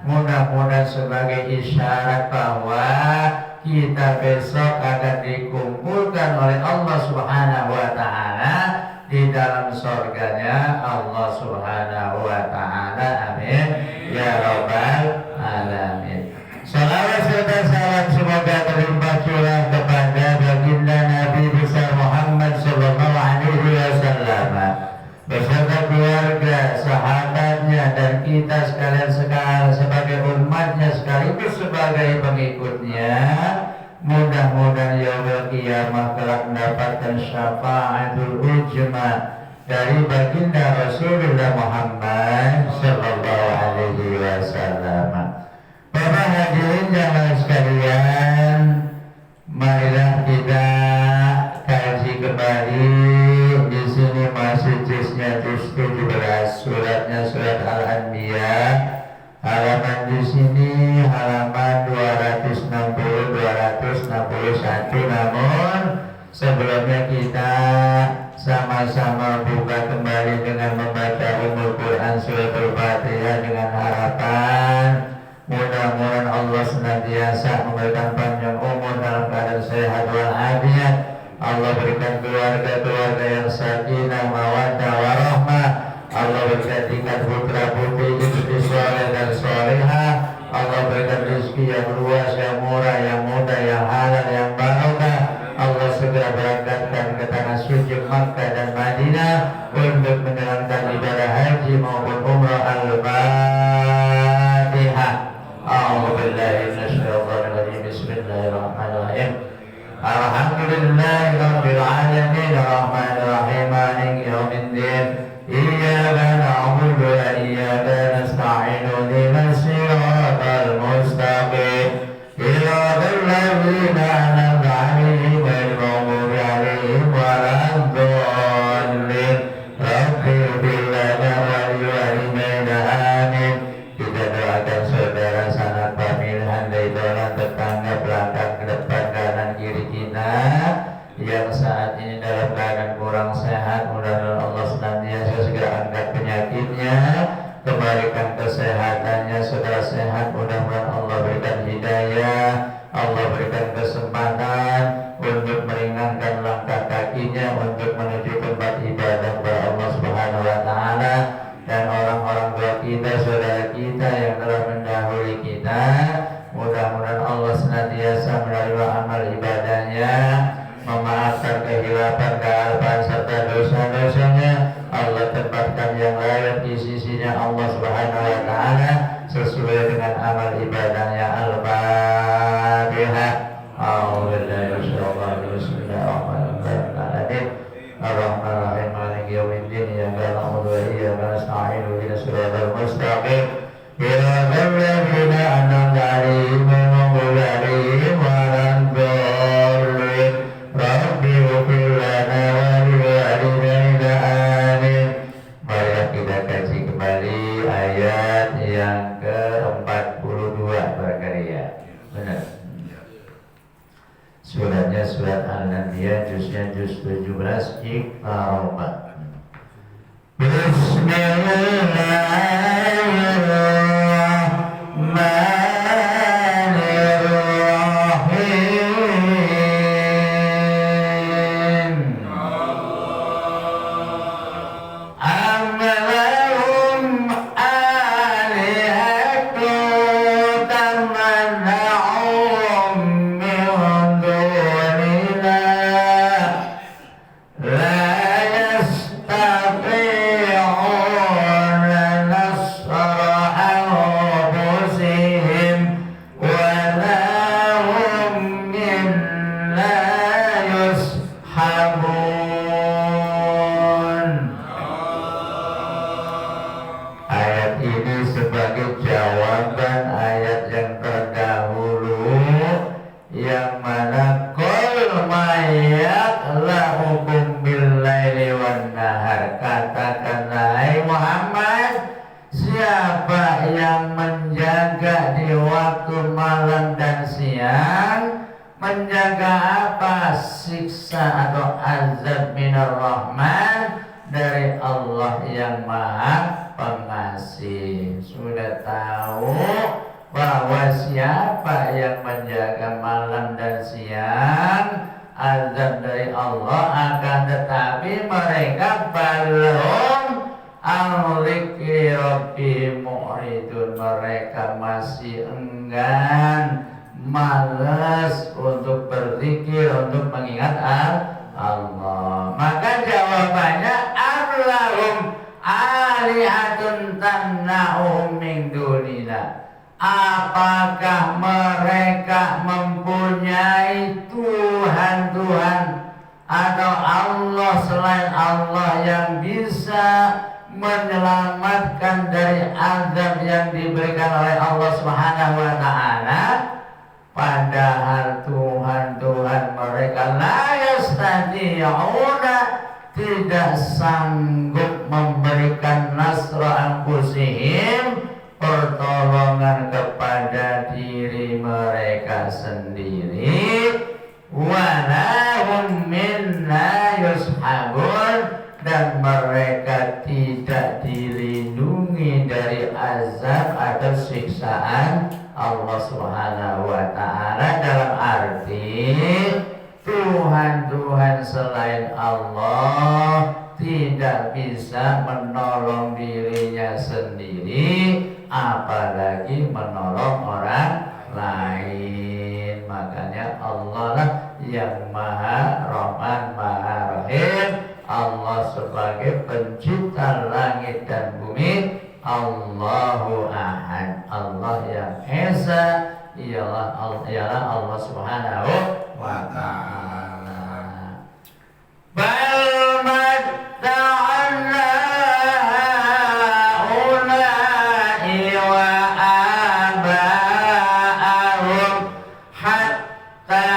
Mudah-mudahan sebagai isyarat bahwa kita besok akan dikumpul ditentukan oleh Allah Subhanahu wa Ta'ala di dalam surganya Allah Subhanahu wa Ta'ala. Amin ya rabbal alamin. Salawat serta salam semoga terlimpah curah kepada baginda Nabi besar Muhammad sallallahu alaihi wasallam beserta keluarga, sahabatnya, dan kita sekalian sebagai umatnya sekaligus sebagai pengikutnya. Mudah-mudahan yaumul qiyamah kelak mendapatkan syafaatul ujma dari baginda Rasulullah Muhammad sallallahu alaihi wasallam. Bapak hadirin jamaah sekalian, marilah kita kaji kembali. Di sini masih juznya juz 17, suratnya surat Al-Anbiya. Halaman di sini halaman 260-261. Namun sebelumnya kita sama-sama buka kembali dengan membaca Ummul Quran surat Al-Fatihah dengan harapan mudah-mudahan Allah senantiasa memberikan panjang umur dalam keadaan sehat walafiat. Allah berikan keluarga-keluarga yang sakinah, mawaddah, warahmah. Allah berikan tingkat putra-putri istri soleh dan solehah. Allah berikan rezeki yang luas, yang murah, yang mudah, yang halal, yang barokah. Allah segera berangkatkan ke tanah suci Makkah dan Madinah untuk menjalankan ibadah haji maupun umrah. Al-Fatihah. A'udzu billahi minasyaitonir rajim. Bismillahirrahmanirrahim. Alhamdulillahi rabbil alamin, arrahmanir rahim, maliki yaumiddin. Iyyaka na'budu wa iyyaka nasta'in. Ihdinas siratal mustaqim. Siratal ladzina an'amta 'alaihim ghairil maghdubi 'alaihim waladdallin. Rabbi ighfir lana wa liwalidayna. Amin. Kita doakan saudara sanak pemilihan dari doa tetangga belakang, ke depan, kanan, kiri kita yang saat ini dalam keadaan kurang sehat. Mudah-mudahan Allah senantiasa segera angkat penyakitnya, kembalikan kesehatannya setelah sehat. Mudah-mudahan Allah berikan hidayah, Allah berikan kesempatan untuk meringankan langkah kakinya untuk menuju tempat ibadah kepada Allah Subhanahu wa Ta'ala. Dan orang-orang tua kita, saudara kita yang telah mendahului kita, mudah-mudahan Allah senantiasa menerima amal ibadahnya, memaafkan kehilafan, kealpaan serta dosa-dosanya. Allah tempatkan yang layak di sisinya Allah Subhanahu wa Ta'ala sesuai dengan amal ibadahnya. Al-Fatihah. Bismillahirrahmanirrahim. Ar-Rahmanir-Rahim, maliki yaumiddin. Iyyaka na'budu wa iyyaka nasta'in. Ihdinas siratal mustaqim. Siratal ladzina an'amta 'alaihim ghairil maghdubi 'alaihim waladdallin. Rabbi ighfir lana wa liwalidayna. Amin. Marilah kita kaji kembali ayat yang ke-42 berkarya. Benar. Suratnya surat Al-Anbiya, juznya juz 17. Iqtaraba. Bismillahirrahmanirrahim. Amalahum alihatu tamanna'um min dunillah la yastati'una nasra anfusihim wa la hum minna yushabun. Ayat ini sebagai jawaban ayat yang terdahulu yang mana qul mayyaqla'ukum bil-laili wan-nahar. Katakanlah hai Muhammad, siapa yang menjaga di waktu malam dan siang? Menjaga apa? Siksa atau azab minar rahman, dari Allah yang maha pengasih. Sudah tahu bahwa siapa yang menjaga malam dan siang azab dari Allah, akan tetapi mereka balhum al-zikri rabbihim mu'ridun, mereka masih enggan, malas untuk berzikir, untuk mengingat Allah. Maka jawabannya amlahum alihatun tamna'uhum min dunina. Apakah mereka mempunyai Tuhan-Tuhan atau Allah selain Allah yang bisa menyelamatkan dari azab yang diberikan oleh Allah Subhanahu wa taala? Padahal Tuhan-Tuhan mereka la yastati'una, tidak sanggup memberikan nasra anfusihim, pertolongan kepada diri mereka sendiri, walahum minna yushabun, dan mereka tidak dilindungi dari azab atau siksaan Allah Subhanahu wa taala. Dalam arti Tuhan-Tuhan selain Allah tidak bisa menolong dirinya sendiri, apalagi menolong orang lain. Makanya Allah lah yang Maha Rahman, Maha Rahim. Allah sebagai pencipta langit dan bumi, Allahu Ahad, Allah yang Esa, ialah Allah Subhanahu wa ta'ala. Bal matta'na ha'ula'i wa aba'ahum hatta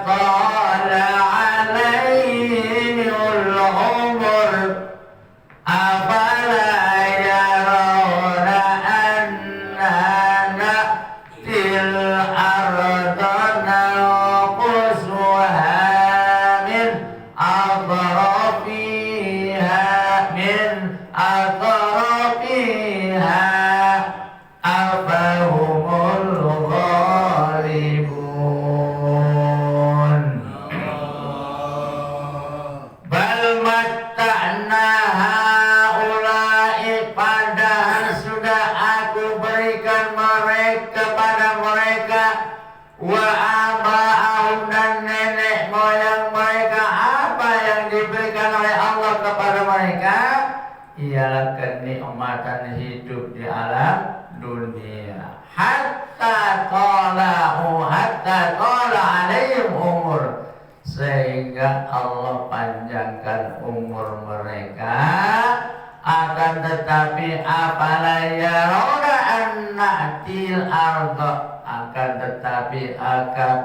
tala 'alaihimul umur, afala yarawna anna na'til arda nanqusuha min atrafiha afahumul ghalibun. Bal matta'na haula'i, padahal sudah aku berikan mereka pada mereka, wa aba'ahum, dan nenek moyang mereka. Apa yang diberikan oleh Allah kepada mereka? Ialah kenikmatan hidup di alam dunia. Hatta qala alaihim umur, sehingga Allah panjangkan umur mereka. Akan tetapi apala yarawna annatil arda, akan tetapi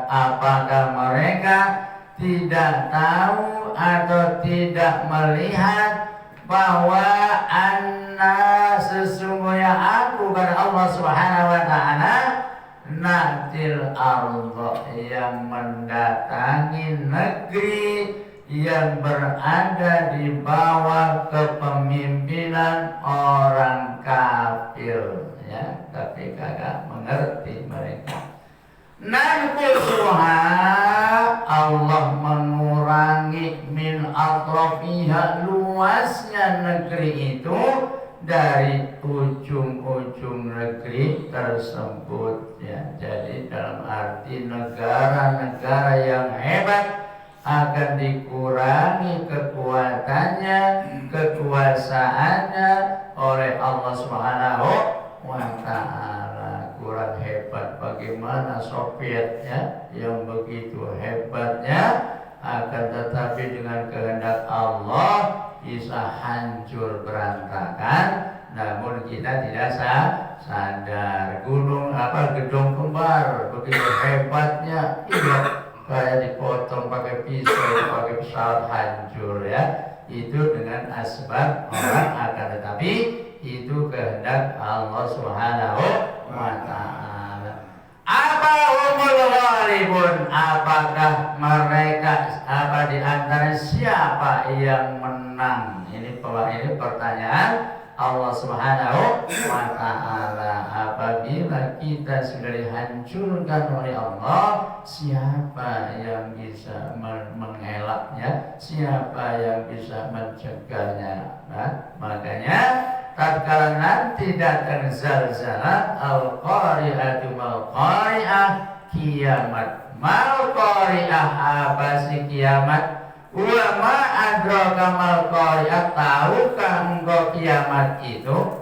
apakah mereka tidak tahu atau tidak melihat bahwa anna, sesungguhnya aku pada Allah Subhanahu wa taala, natil arda, yang mendatangi negeri yang berada di bawah kepemimpinan orang kafir, ya, tapi kagak mengerti mereka. Nanqusuha, Allah mengurangi min atrafiha, luasnya negeri itu, dari ujung-ujung negeri tersebut, ya. Jadi dalam arti negara-negara yang hebat akan dikurangi kekuatannya, kekuasaannya oleh Allah Subhanahu wa ta'ala. Kurang hebat bagaimana Soviet, ya, yang begitu hebatnya, akan tetapi dengan kehendak Allah bisa hancur berantakan. Namun kita tidak sadar. Gedung kembar begitu hebatnya, iya, kayak dipotong pakai pisau, pakai pesawat, hancur, ya. Itu dengan asbab orang, akan tetapi itu kehendak Allah Subhanahu wa ta'ala. Apahumul ghalibun, apakah mereka, apa di antara siapa yang menang? Ini pertanyaan Allah Subhanahu wa ta'ala. Apabila kita sudah dihancurkan oleh Allah, siapa yang bisa mengelaknya? Siapa yang bisa mencegahnya? Nah, makanya tatkala nanti datang zalzalah, al-qari'atu mal-qari'ah, kiamat. Mal-qari'ah, apa sih kiamat? Wa ma adraka mal-qari'ah, tahukah engkau kiamat itu?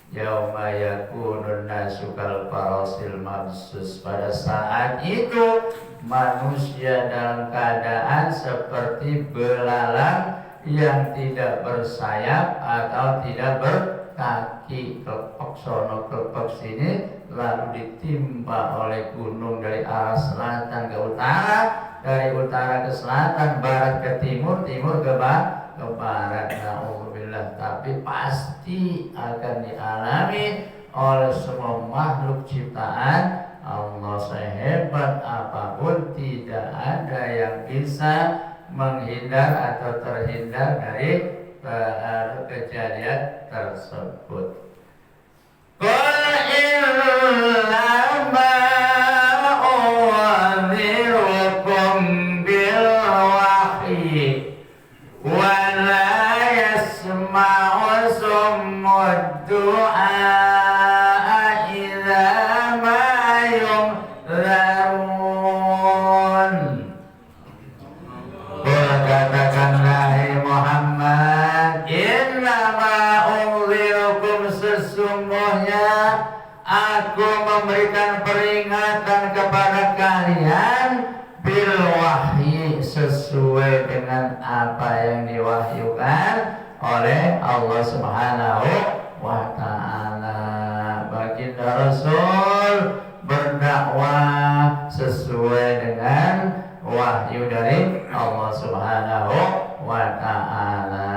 Yauma yakunun nasu kal farasil mabsus, pada saat itu manusia dalam keadaan seperti belalang yang tidak bersayap atau tidak berkaki, kelepek sono kelepek sini, lalu ditimpa oleh gunung dari arah selatan ke utara, dari utara ke selatan, barat ke timur, timur ke barat. Na'udzubillah. Tapi pasti akan dialami oleh semua makhluk ciptaan Allah. Sehebat apapun, tidak ada yang bisa menghindar atau terhindar dari kejadian tersebut. Qul innama unzirukum bil wahyi wa la yasma'u summud du'a idza ma yunzarun. Katakanlah Muhammad, innama unzirukum, sesungguhnya aku memberikan peringatan kepada kalian bil wahyi, sesuai dengan apa yang diwahyukan oleh Allah Subhanahu wa ta'ala. Baginda Rasul berdakwah sesuai dengan wahyu dari Allah Subhanahu wa ta'ala.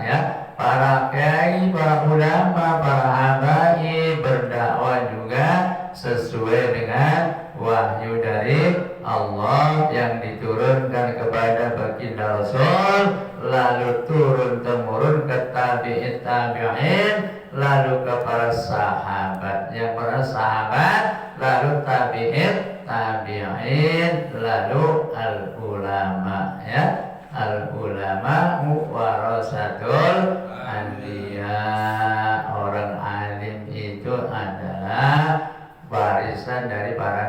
Ya, para kiai, para ulama, para habaib berdakwah juga sesuai dengan wahyu dari Allah yang diturunkan kepada baginda Rasul, lalu turun temurun ke tabi'in tabi'in, lalu ke para sahabat, yang para sahabat, lalu tabi'in tabi'in, lalu al-ulama. Ya, al-ulama warasatul anbiya. Orang alim itu adalah warisan dari para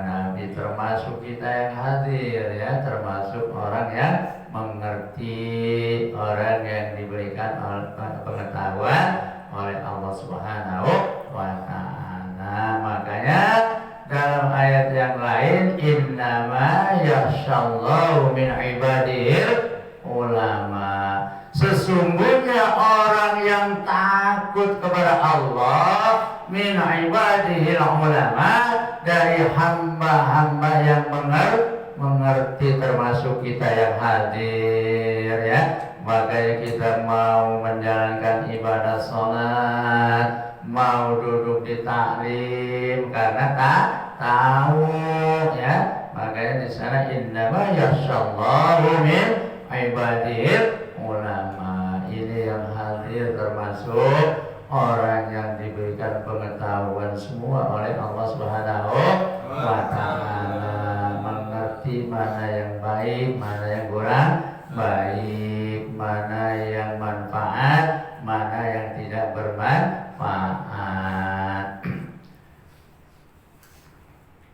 nabi, termasuk kita yang hadir, ya, termasuk orang yang mengerti, orang yang diberikan pengetahuan oleh Allah Subhanahu wa ta'ala. Makanya dalam ayat yang lain, innama yakhshallahu min ibadihil ulama, sesungguhnya orang yang takut kepada Allah, min ibadihil ulama, dari hamba-hamba yang mengerti, termasuk kita yang hadir, ya. Makanya kita mau menjalankan ibadah sholat, mau duduk di taklim karena tak tahu, ya. Makanya di sana innama yakhshallahu min ibadihil ulama. Ini yang hadir termasuk orang yang diberikan pengetahuan semua oleh Allah Subhanahu wa ta'ala, mengerti mana yang baik, mana yang kurang baik, mana yang manfaat, mana yang tidak bermanfaat.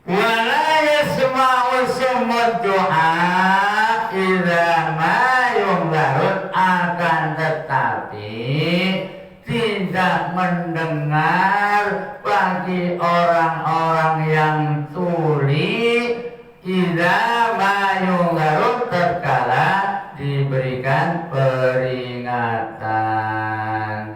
Wala yasma'u summud du'a idza ma yunzarun, akan tetapi tidak mendengar bagi orang-orang yang tuli, idza ma yunzarun, tatkala diberikan peringatan.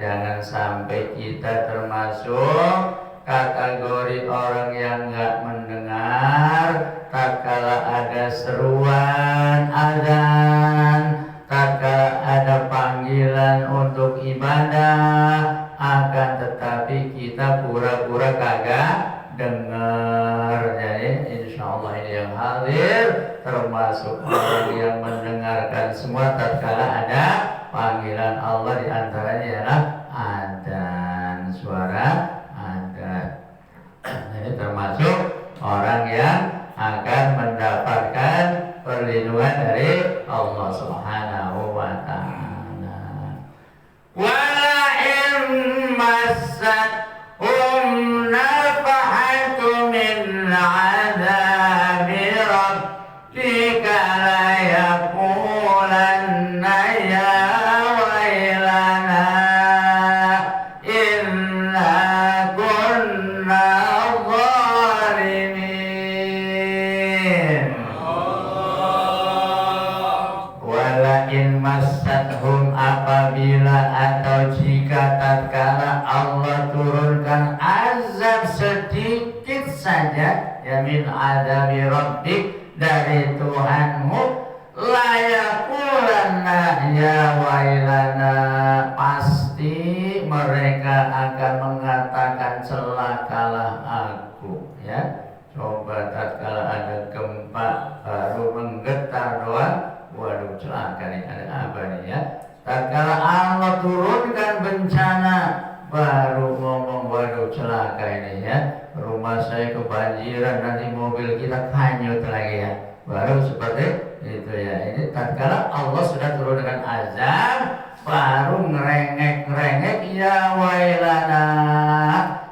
Jangan sampai kita termasuk kategori orang yang enggak mendengar tatkala ada seruan azan, tatkala ada panggilan untuk ibadah, akan tetapi kita pura-pura kagak dengar. Jadi insyaallah ini yang hadir termasuk orang yang mendengarkan semua tatkala ada panggilan Allah diantaranya ialah adzan, suara adzan. Ini termasuk orang yang akan mendapatkan perlindungan dari Allah Subhanahu wa ta'ala. Wala in massahum nafahatu min 'adzabi rabbika la yaqulanna ya wailana inna kunna zalimin. Walakin massahum, apabila atau jika tatkala Allah turunkan azab sedikit saja, ya min adzabi rabbik, dari Tuhanmu, la yaqulanna ya wailana, pasti mereka akan mengatakan celakalah aku. Ya, coba tatkala ada gempa baru menggetar doang, waduh celaka nih, ada apa nih ya. Tatkala Allah turunkan bencana baru ngomong waduh celaka ini ya, rumah saya kebanjiran, nanti mobil kita hanyut lagi ya, baru seperti itu ya. Ini tatkala Allah sudah turunkan azab baru ngerengek ya wailana,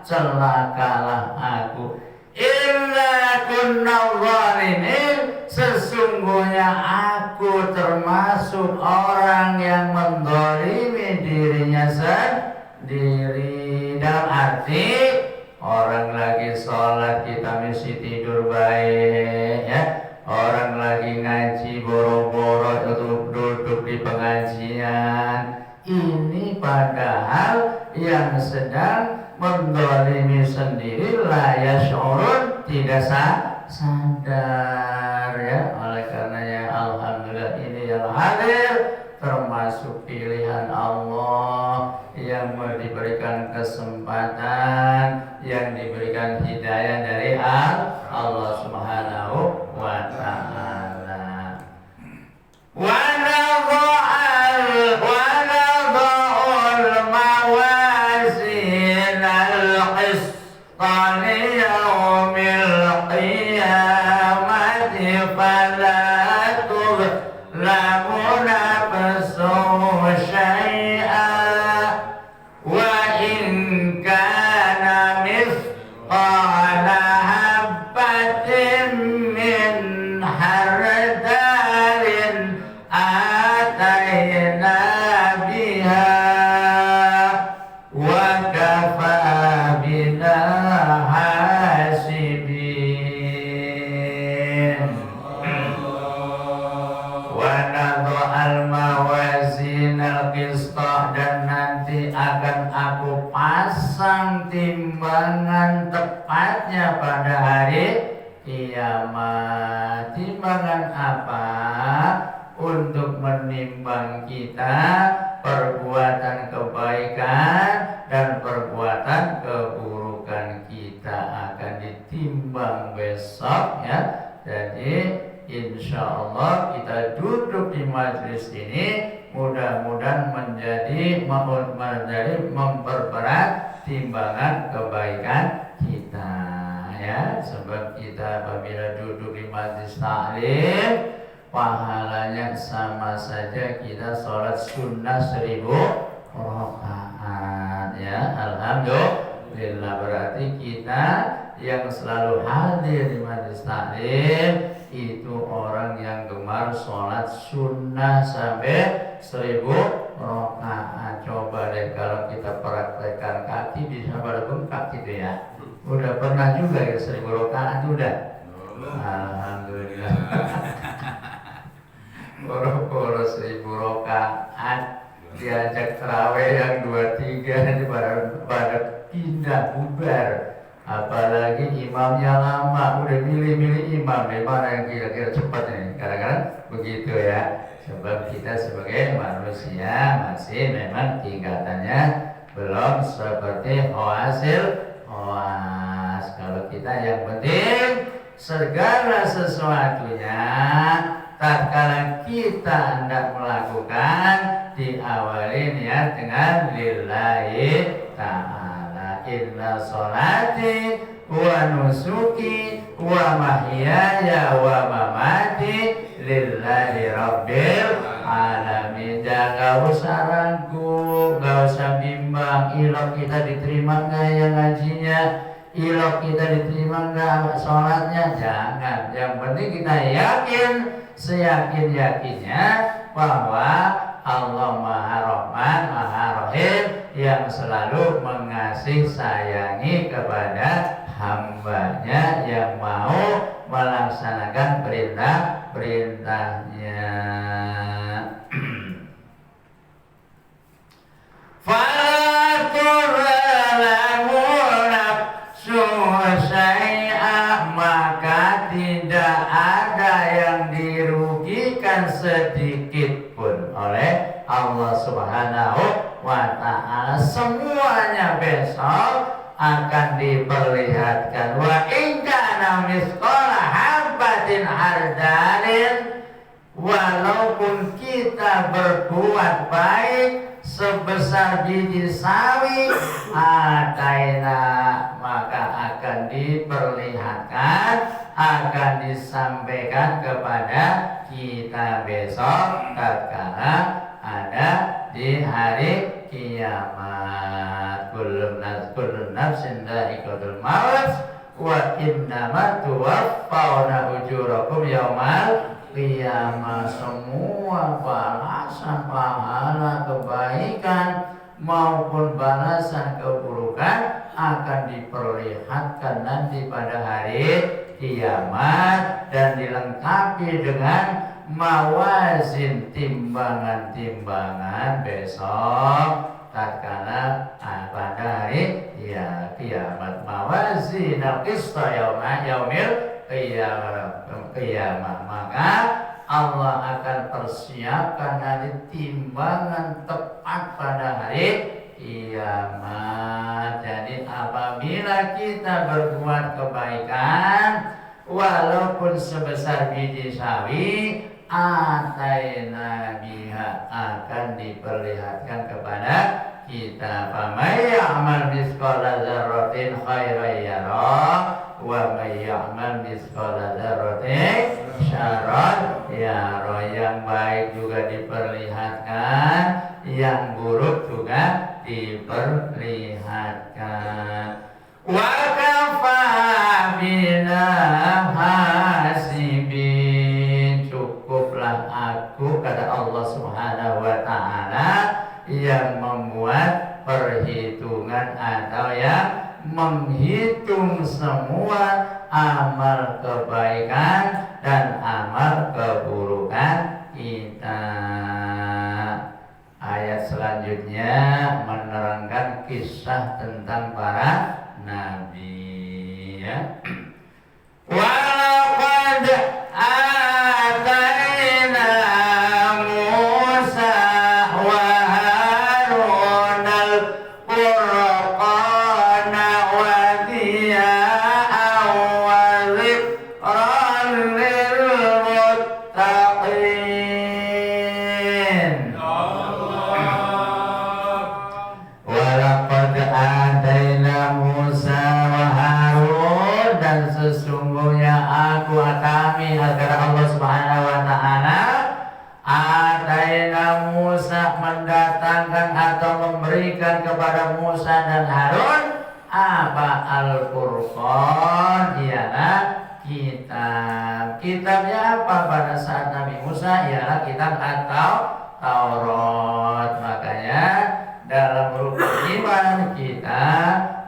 celakalah aku, inna kunna zalimin, sesungguhnya aku termasuk orang yang menzalimi dirinya sendiri. Dalam arti orang lagi sholat kita mesti tidur baik ya, orang lagi ngaji boro-boro duduk di pengajian, ini padahal yang sedang menzalimi sendiri, la yash'urun, tidak sadar ya. Oleh karenanya alhamdulillah ini yang hadir termasuk pilihan Allah yang diberikan kesempatan, yang diberikan hidayah dari Allah Subhanahu wa ta'ala. Wa nadha'ul mawazin al-qista liyawmil qiyamati fala tuzlamu nafsun syai'an wa in kana mithqala habbatin min hardalin atayna biha wa kafa bina hasibin. Wa nadha'al mawazin al-qista, dan nanti akan aku pasang timbangan tepatnya pada hari kiamat. Timbangan apa? Untuk menimbang kita perbuatan kebaikan dan perbuatan keburukan kita akan ditimbang besok ya. Jadi insya Allah kita duduk di majelis ini mudah-mudahan menjadi memperberat timbangan kebaikan kita ya. Sebab kita apabila duduk di majelis taklim, pahalanya sama saja kita sholat sunnah 1000 rakaat ya. Alhamdulillah, berarti kita yang selalu hadir di majelis taklim itu orang yang gemar sholat sunnah sampai 1000 rakaat. Coba deh kalau kita praktekkan, kaki bisa pada bengkak gitu ya. Udah pernah juga ya 1000 rakaat udah. Alhamdulillah. Boro-boro 1000 rakaat diajak tarawih yang 2-3 ini pada pindah bubar. Apalagi imamnya lama, udah milih-milih imam, mana yang kira-kira cepat ini, kadang-kadang begitu ya. Sebab kita sebagai manusia masih memang tingkatannya belum seperti hasil hoas. Kalau kita yang penting segala sesuatunya tatkala kita hendak melakukan diawali niat dengan lillahi ta'ala. Inna sholati wa nusuki wa mahyaya wa mamati lillahi rabbil alamin. Jangan usah ragu, gak usah bimbang, ilok kita diterima gak ya ngajinya, ilok kita diterima gak sholatnya, jangan. Yang penting kita yakin, seyakin-yakinnya bahwa Allah Maha Rahman, Maha Rahim, yang selalu mengasih sayangi kepada hambanya yang mau melaksanakan perintah-perintahnya. Fala tuzlamu nafsun syai'an, maka tidak ada yang dirugikan sedikit pun oleh Allah Subhanahu wa ta'ala. Semuanya besok akan diperlihatkan. Wa in kana misqala habatin hardalin, walaupun kita berbuat baik sebesar biji sawi, ataina, maka akan diperlihatkan, akan disampaikan kepada kita besok tatkala ada di hari kiamat. Kullu nafsin dha'iqatul maut wa innama tuwaffawna ujurakum yaumal qiyamah. Semua balasan pahala kebaikan maupun balasan keburukan akan diperlihatkan nanti pada hari kiamat dan dilengkapi dengan mawazin, timbangan-timbangan besok tatkala pada hari kiamat. Mawazin al-qista yaumil qiyamah. Maka Allah akan persiapkan nanti timbangan tepat pada hari kiamat. Jadi apabila kita berbuat kebaikan walaupun sebesar biji sawi, ataina biha, akan diperlihatkan kepada kita. Famay ya'mal misqala dzarratin khairan yarah wa may ya'mal misqala dzarratin syarran yarah. Yang baik juga diperlihatkan, yang buruk juga diperlihatkan. Wa kafa bina hasibin, cukuplah aku, kata Allah Subhanahu wa ta'ala, yang membuat perhitungan atau yang menghitung semua amal kebaikan dan amal keburukan kita. Ayat selanjutnya menerangkan kisah tentang para nabi, ya. Walaqad ataina Musa wa Harun al-Qur'ana wa diya'an wa zikran lil muttaqin. Walaqad ataina Musa wa Harun, dan sesungguhnya kami, agar Allah Subhanahu wa ta'ala, ataina Musa, mendatangkan atau memberikan kepada Musa dan Harun apa? Al-Furqan, ialah kitab. Kitabnya apa pada saat Nabi Musa? Ialah kitab atau Taurat. Makanya dalam rukun iman kita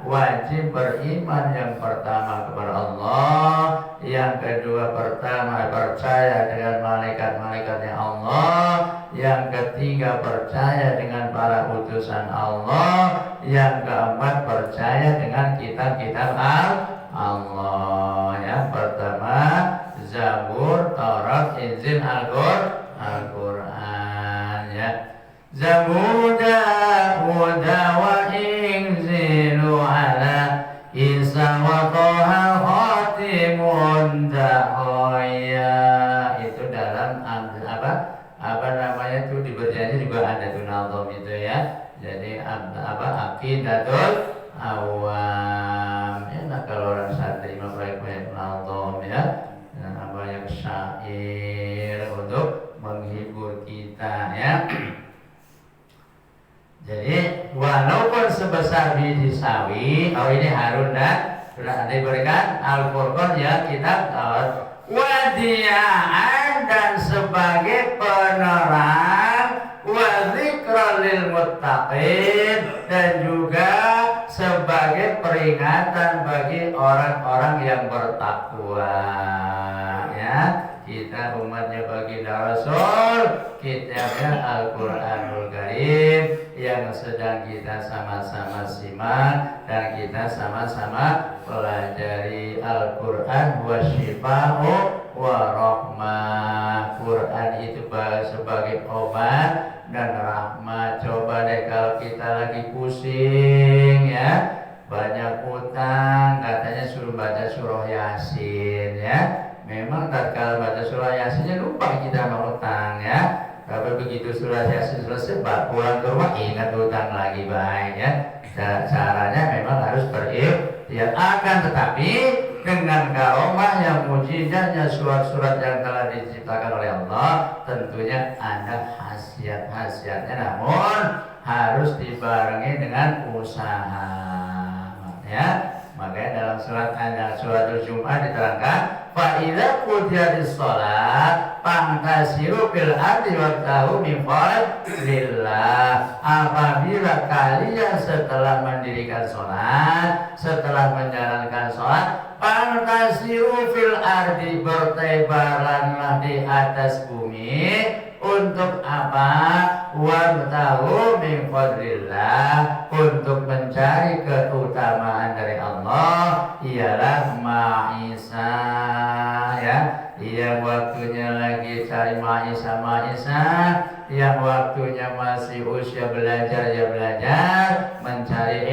wajib beriman yang pertama kepada Allah, yang kedua percaya dengan malaikat-malaikatnya Allah, yang ketiga percaya dengan para utusan Allah, yang keempat percaya dengan kitab-kitab Allah. Yang pertama Zabur, Taurat, Injil, Al-Quran, ya. Zabur Dawud wa Injilu ala Isa wa Toha khatimun dahoya. Itu dalam tuh di berjanji juga ada tuh nazam itu ya. Jadi aqidatul awam ya. Nah kalau orang santri mah baik-baik nazam ya. Nah banyak syair untuk menghibur kita ya. Jadi walaupun sebesar biji sawi, ini Harun sudah diberikan Al-Furqan ya, kitab Taurat, wadiyaan dan sebagai penerang, wa dzikra lil muttaqin dan juga sebagai peringatan bagi orang-orang yang bertakwa ya. Kita umatnya baginda Rasul, kitabnya Al-Quranul Karim yang sedang kita sama-sama simak dan kita sama-sama pelajari. Al-Quran wa syifa'u wa rahmah. Quran itu sebagai obat dan rahmat. Coba deh kalau kita lagi pusing ya, banyak utang, katanya suruh baca surah Yasin ya. Memang tatkala baca surah Yasinnya lupa kita mau utang ya. Tapi begitu surah Yasin selesai, pulang ke rumah ingat utang lagi baik ya. Caranya memang harus berikhtiar. Akan tetapi dengan karomah yang mujizatnya surat-surat yang telah diciptakan oleh Allah, tentunya ada khasiat-khasiatnya, namun harus dibarengi dengan usaha ya. Makanya dalam suratul Jum'ah diterangkan, fa idza qudiyatis shalah fantasiru fil ardi wabtahu min fadlillah. Apabila kalian setelah mendirikan sholat, setelah menjalankan sholat, fantasiru fil ardi, bertebaranlah di atas bumi. Untuk apa? Wabtahu min fadlillah, untuk mencari keutamaan dari Allah, ialah ma'isah ya. Yang waktunya lagi cari ma'isah, yang waktunya masih usia belajar ya belajar, mencari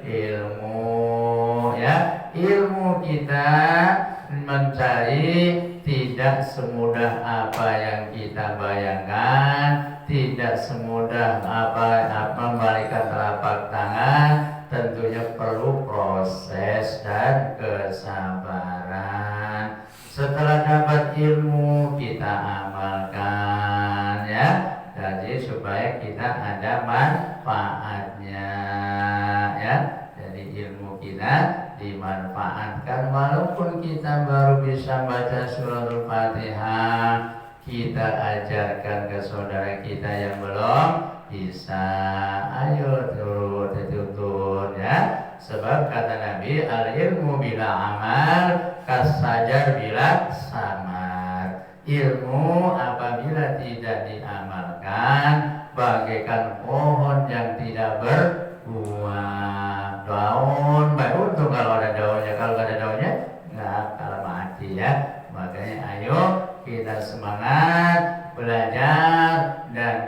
ilmu ya. Ilmu kita mencari tidak semudah apa yang kita bayangkan, tidak semudah apa membalikan telapak tangan. Tentunya perlu proses dan kesabaran. Setelah dapat ilmu kita amalkan ya. Jadi supaya kita ada manfaatnya ya. Jadi ilmu kita dimanfaatkan. Walaupun kita baru bisa baca suratul Fatihah, kita ajarkan ke saudara kita yang belum bisa. Ayo tuntun ya. Sebab kata Nabi, al ilmu bila amal kasajar bila samar. Ilmu apabila tidak diamalkan bagaikan pohon yang tidak berbuah. Daun baik untung kalau ada daunnya, kalau nggak ada daunnya nggak akan mati ya. Makanya ayo kita semangat belajar dan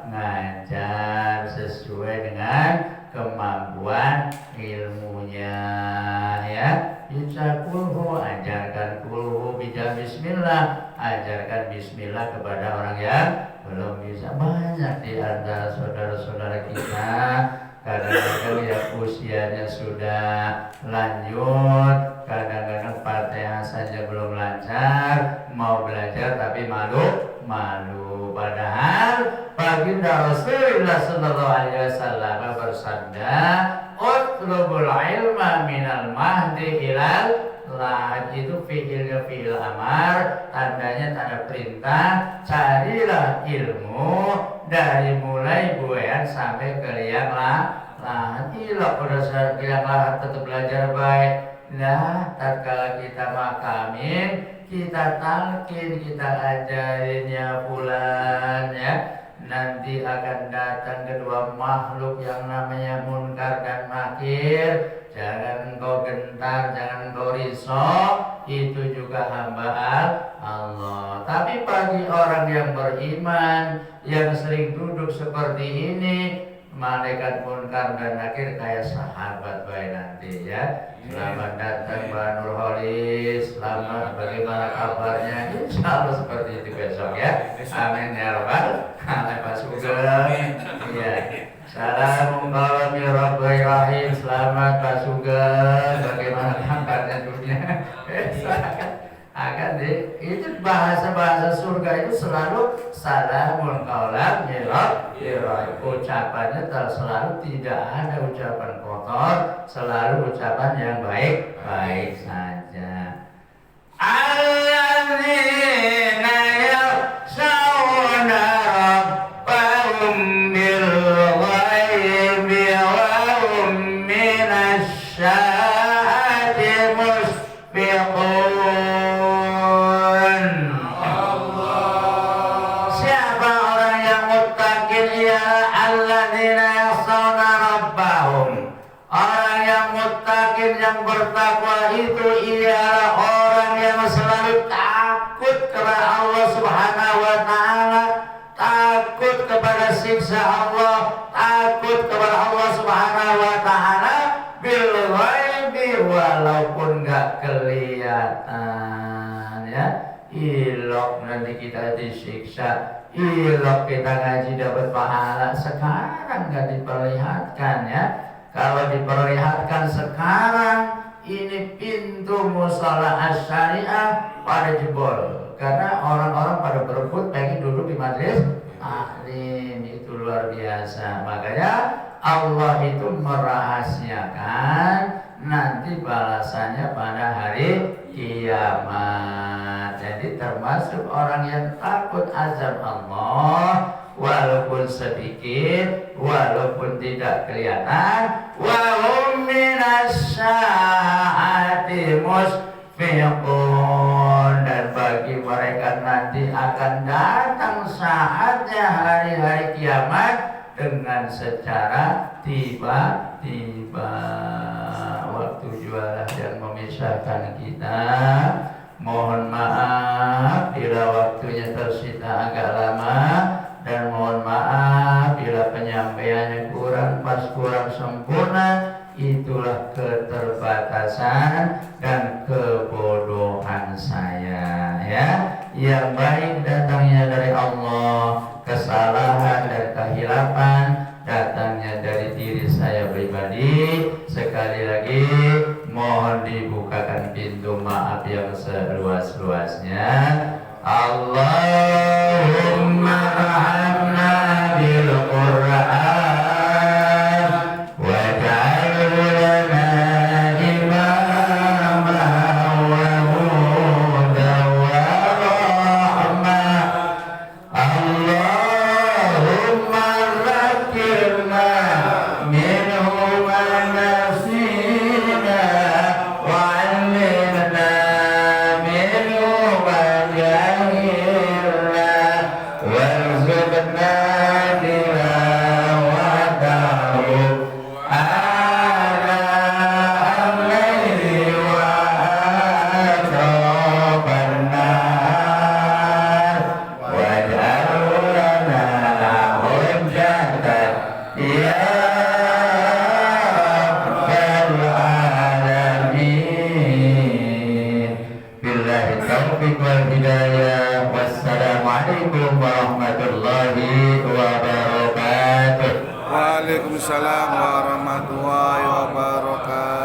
mengajar sesuai dengan kemampuan ilmunya ya. Bisa kulhu, ajarkan kulhu, bisa bismillah, ajarkan bismillah kepada orang yang belum bisa. Banyak di antara saudara-saudara kita kadang-kadang yang usianya sudah lanjut, kadang-kadang Fatihah saja belum lancar, mau belajar tapi malu. Padahal baginda Rasulullah sallallahu alaihi wasallam bersabda, "Utlubul ilma minal mahdi ilal lahad." Itu fi'ilnya fi'il amar, tandanya tanda perintah. Carilah ilmu dari mulai buayan sampai ke liang lahat. Udah liang lahat tetap belajar baik. Nah, tatkala kita makamin, kita talkin, kita ajarin ya fulan ya. Nanti akan datang kedua makhluk yang namanya munkar dan nakir. Jangan engkau gentar, jangan engkau risau. Itu juga hamba Allah. Tapi bagi orang yang beriman, yang sering duduk seperti ini, malaikat munkar dan nakir kayak sahabat baik nanti ya. Selamat datang Mbak Nurholis, selamat, bagaimana kabarnya? Insya Allah seperti itu besok ya. Amin ya Rabbal alamin. Pak Sugeng, ya. Salam qalam ya Rabbil Rahim, selamat Pak Sugeng, bagaimana kabarnya dunia? Akan itu bahasa surga itu selalu salamun qaulan min rabbir rahim. Ucapannya selalu tidak ada ucapan kotor, selalu ucapan yang baik-baik saja. Alladzina yakhshawna rabbahum bil ghaibi wa hum minasy-syahadi mushfiqun. Yang bertakwa itu ialah orang yang selalu takut kepada Allah Subhanahu wa taala, takut kepada siksa Allah, takut kepada Allah Subhanahu wa taala bil ghaibi, walaupun enggak kelihatan ya. Ilok nanti kita disiksa, ilok kita ngaji dapat pahala, sekarang enggak diperlihatkan ya. Kalau diperlihatkan sekarang, ini pintu musola as-syariah pada jebol. Karena orang-orang pada berebut pengen duduk di majelis taklim, itu luar biasa. Makanya Allah itu merahasiakan nanti balasannya pada hari kiamat. Jadi termasuk orang yang takut azab Allah, walaupun sedikit, walaupun tidak kelihatan, wa hum minasy-syahadi mushfiqun, dan bagi mereka nanti akan datang saatnya hari-hari kiamat dengan secara tiba-tiba. Waktu jualah yang memisahkan kita. Mohon maaf bila waktunya tersita agak lama, dan mohon maaf bila penyampaiannya kurang pas, kurang sempurna. Itulah keterbatasan dan kebodohan saya ya. Yang baik datangnya dari Allah, kesalahan dan kehilapan datangnya dari diri saya pribadi. Sekali lagi mohon dibukakan pintu maaf yang seluas-luasnya. Allahumma arhamna bil Qur'an waj'al lana imama wa hudan wa rahmah. Allahumma zakkirna minhu ma nasina wa 'allimna minhu ma jahilna warzuqna tilawatahu ana al-laili wa atrafan nahar waj'al lana hujjatan ya rabbal alamin. Billahi taufiq wal hidayah. Wassalamualaikum warahmatullahi wabarakatuh. Waalaikumsalam warahmatullahi wabarakatuh.